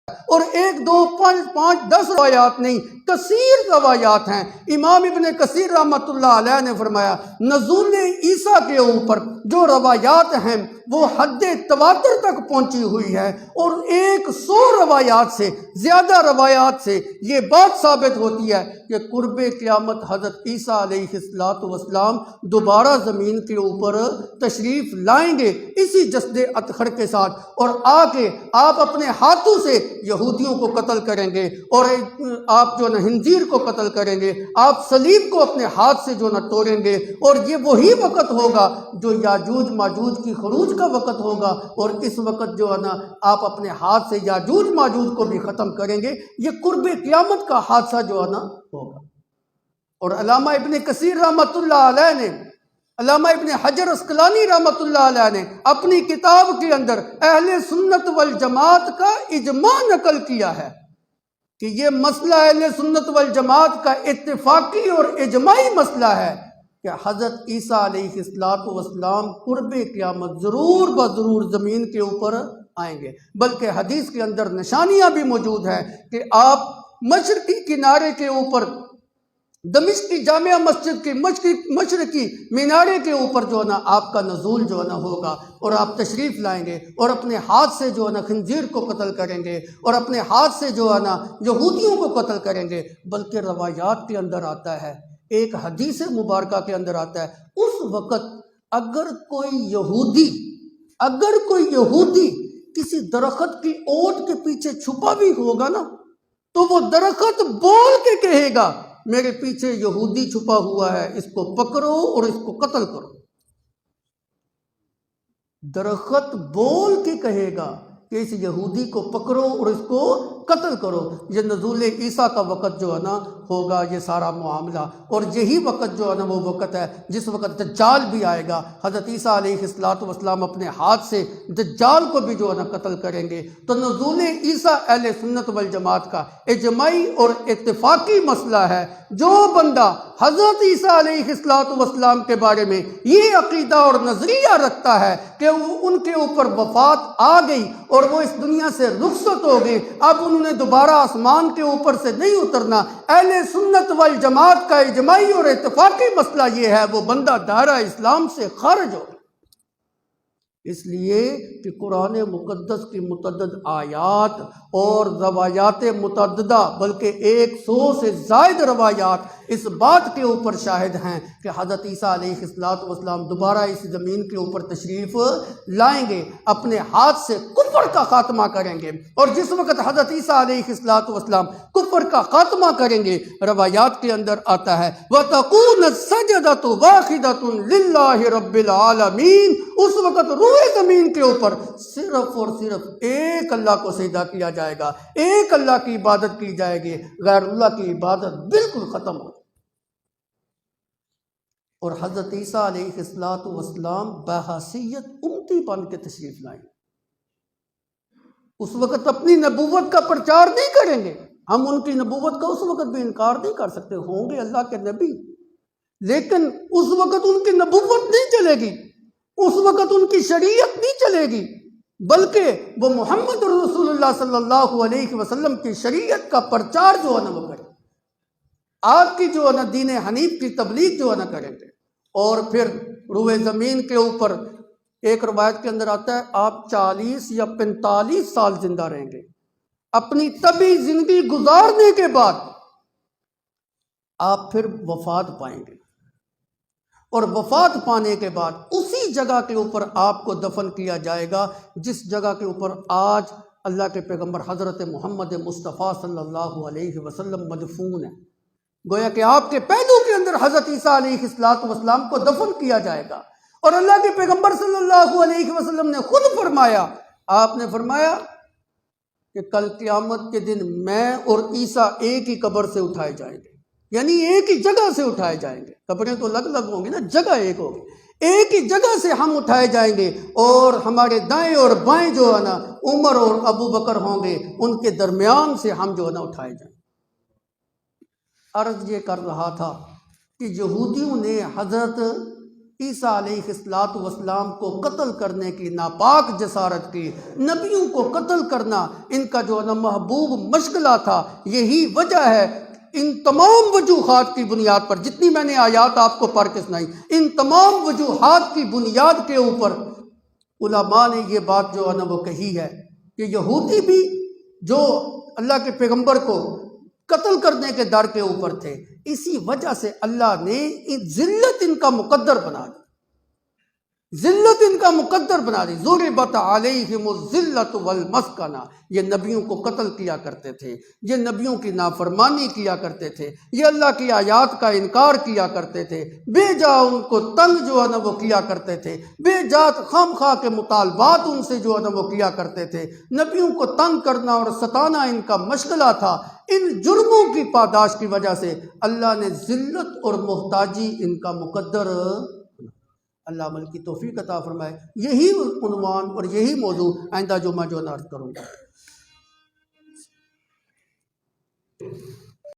اور 1 2 5 5 10 روایات نہیں، کثیر روایات ہیں۔ امام ابن کثیر رحمۃ اللہ علیہ نے فرمایا نزول عیسیٰ کے اوپر جو روایات ہیں وہ حد تواتر تک پہنچی ہوئی ہے، اور 100 روایات سے زیادہ روایات سے یہ بات ثابت ہوتی ہے کہ قرب قیامت حضرت عیسیٰ علیہ السلام دوبارہ زمین کے اوپر تشریف لائیں گے اسی جسد اطہر کے ساتھ، اور آ کے آپ اپنے ہاتھوں سے یہودیوں کو قتل کریں گے، اور آپ جو خنزیر کو قتل کریں گے، آپ صلیب کو اپنے ہاتھ سے جو توڑیں گے، اور یہ وہی وقت ہوگا جو یاجوج ماجوج کی خروج کا وقت ہوگا، اور اس وقت جو ہے نا آپ اپنے ہاتھ سے یاجوج ماجوج کو بھی ختم کریں گے۔ یہ قرب قیامت کا حادثہ جو ہے نا ہوگا۔ اور علامہ ابن کثیر رحمۃ اللہ علیہ نے، علامہ ابن حجر اسقلانی رحمۃ اللہ علیہ نے اپنی کتاب کے اندر اہل سنت والجماعت کا اجماع نقل کیا ہے کہ یہ مسئلہ اہل سنت والجماعت کا اتفاقی اور اجماعی مسئلہ ہے کہ حضرت عیسیٰ علیہ السلام قرب قیامت ضرور بضرور زمین کے اوپر آئیں گے، بلکہ حدیث کے اندر نشانیاں بھی موجود ہیں کہ آپ مشرقی کنارے کے اوپر، دمشق کی جامعہ مسجد کے مشرقی مینارے کے اوپر جو ہے نا آپ کا نزول جو ہے نا ہوگا، اور آپ تشریف لائیں گے اور اپنے ہاتھ سے جو ہے نا خنزیر کو قتل کریں گے، اور اپنے ہاتھ سے جو ہے نا یہودیوں کو قتل کریں گے۔ بلکہ روایات کے اندر آتا ہے، ایک حدیث مبارکہ کے اندر آتا ہے، اس وقت اگر کوئی یہودی کسی درخت کی اوٹ کے پیچھے چھپا بھی ہوگا نا، تو وہ درخت بول کے کہے گا میرے پیچھے یہودی چھپا ہوا ہے، اس کو پکڑو اور اس کو قتل کرو۔ درخت بول کے کہے گا کہ اس یہودی کو پکڑو اور اس کو قتل کرو۔ یہ نزول عیسیٰ کا وقت جو ہے نا ہوگا یہ سارا معاملہ، اور یہی وقت جو ہے نا وہ وقت ہے جس وقت دجال بھی آئے گا۔ حضرت عیسیٰ علیہ السلام اپنے ہاتھ سے دجال کو بھی جو ہے نا قتل کریں گے۔ تو نزول عیسیٰ اہل سنت والجماعت کا اجماعی اور اتفاقی مسئلہ ہے۔ جو بندہ حضرت عیسیٰ علیہ السلام کے بارے میں یہ عقیدہ اور نظریہ رکھتا ہے کہ ان کے اوپر وفات آ گئی اور وہ اس دنیا سے رخصت ہو گئے، اب انہوں نے دوبارہ آسمان کے اوپر سے نہیں اترنا، اہل سنت والجماعت کا اجماعی اور اتفاقی مسئلہ یہ ہے وہ بندہ دائرہ اسلام سے خارج ہو۔ اس لیے کہ قرآن مقدس کی متعدد آیات اور روایات متعددہ، بلکہ 100 سے زائد روایات اس بات کے اوپر شاہد ہیں کہ حضرت عیسیٰ علیہ السلام دوبارہ اس زمین کے اوپر تشریف لائیں گے، اپنے ہاتھ سے کفر کا خاتمہ کریں گے۔ اور جس وقت حضرت عیسیٰ علیہ السلام کفر کا خاتمہ کریں گے، روایات کے اندر آتا ہے وَتَقُونَ السَّجْدَةُ وَاحِدَةٌ لِلَّهِ رَبِّ الْعَالَمِينَ، اس وقت روئے زمین کے اوپر صرف اور صرف ایک اللہ کو سجدہ کیا جائے گا، ایک اللہ کی عبادت کی جائے گی، غیر اللہ کی عبادت بالکل ختم ہو۔ اور حضرت عیسیٰ علیہ السلام بحیثیت امتی بن کے تشریف لائیں گے۔ اس وقت اپنی نبوت کا پرچار نہیں کریں گے، ہم ان کی نبوت کا اس وقت بھی انکار نہیں کر سکتے، ہوں گے اللہ کے نبی، لیکن اس وقت ان کی نبوت نہیں چلے گی، اس وقت ان کی شریعت نہیں چلے گی، بلکہ وہ محمد رسول اللہ صلی اللہ علیہ وسلم کی شریعت کا پرچار جو ہے نا وہ کریں، آپ کی جو ہے نا دین حنیف کی تبلیغ جو ہے نا کریں گے۔ اور پھر روئے زمین کے اوپر ایک روایت کے اندر آتا ہے آپ 40 یا 45 سال زندہ رہیں گے، اپنی طبی زندگی گزارنے کے بعد آپ پھر وفات پائیں گے، اور وفات پانے کے بعد اسی جگہ کے اوپر آپ کو دفن کیا جائے گا جس جگہ کے اوپر آج اللہ کے پیغمبر حضرت محمد مصطفیٰ صلی اللہ علیہ وسلم مدفون ہیں۔ گویا کہ آپ کے پہلو کے اندر حضرت عیسیٰ علیہ السلام کو دفن کیا جائے گا، اور اللہ کے پیغمبر صلی اللہ علیہ وسلم نے خود فرمایا، آپ نے فرمایا کہ کل قیامت کے دن میں اور عیسیٰ ایک ہی قبر سے اٹھائے جائیں گے، یعنی ایک ہی جگہ سے اٹھائے جائیں گے، قبریں تو الگ الگ ہوں گی نا، جگہ ایک ہوگی، ایک ہی جگہ سے ہم اٹھائے جائیں گے، اور ہمارے دائیں اور بائیں جو ہے نا عمر اور ابو بکر ہوں گے، ان کے درمیان سے ہم جو ہے نا اٹھائے جائیں گے۔ عرض یہ کر رہا تھا کہ یہودیوں نے حضرت عیسیٰ علیہ السلام کو قتل کرنے کی ناپاک جسارت کی، نبیوں کو قتل کرنا ان کا جو محبوب مشغلہ تھا۔ یہی وجہ ہے ان تمام وجوہات کی بنیاد پر، جتنی میں نے آیات آپ کو پڑھ کے سنائی، ان تمام وجوہات کی بنیاد کے اوپر علماء نے یہ بات جو ہے نا وہ کہی ہے کہ یہودی بھی جو اللہ کے پیغمبر کو قتل کرنے کے در کے اوپر تھے، اسی وجہ سے اللہ نے ذلت ان کا مقدر بنا دی، ذلت ان کا مقدر بنا دی۔ ضربت علیہم الذلۃ والمسکنہ، یہ نبیوں کو قتل کیا کرتے تھے، یہ نبیوں کی نافرمانی کیا کرتے تھے، یہ اللہ کی آیات کا انکار کیا کرتے تھے، بے جا ان کو تنگ جو ہے نا وہ کیا کرتے تھے، بے جا خام خواہ کے مطالبات ان سے جو ہے نا وہ کیا کرتے تھے۔ نبیوں کو تنگ کرنا اور ستانا ان کا مشغلہ تھا۔ ان جرموں کی پاداش کی وجہ سے اللہ نے ذلت اور محتاجی ان کا مقدر۔ اللہ عمل کی توفیق عطا فرمائے۔ یہی عنوان اور یہی موضوع آئندہ جمعہ جو عرض کروں گا۔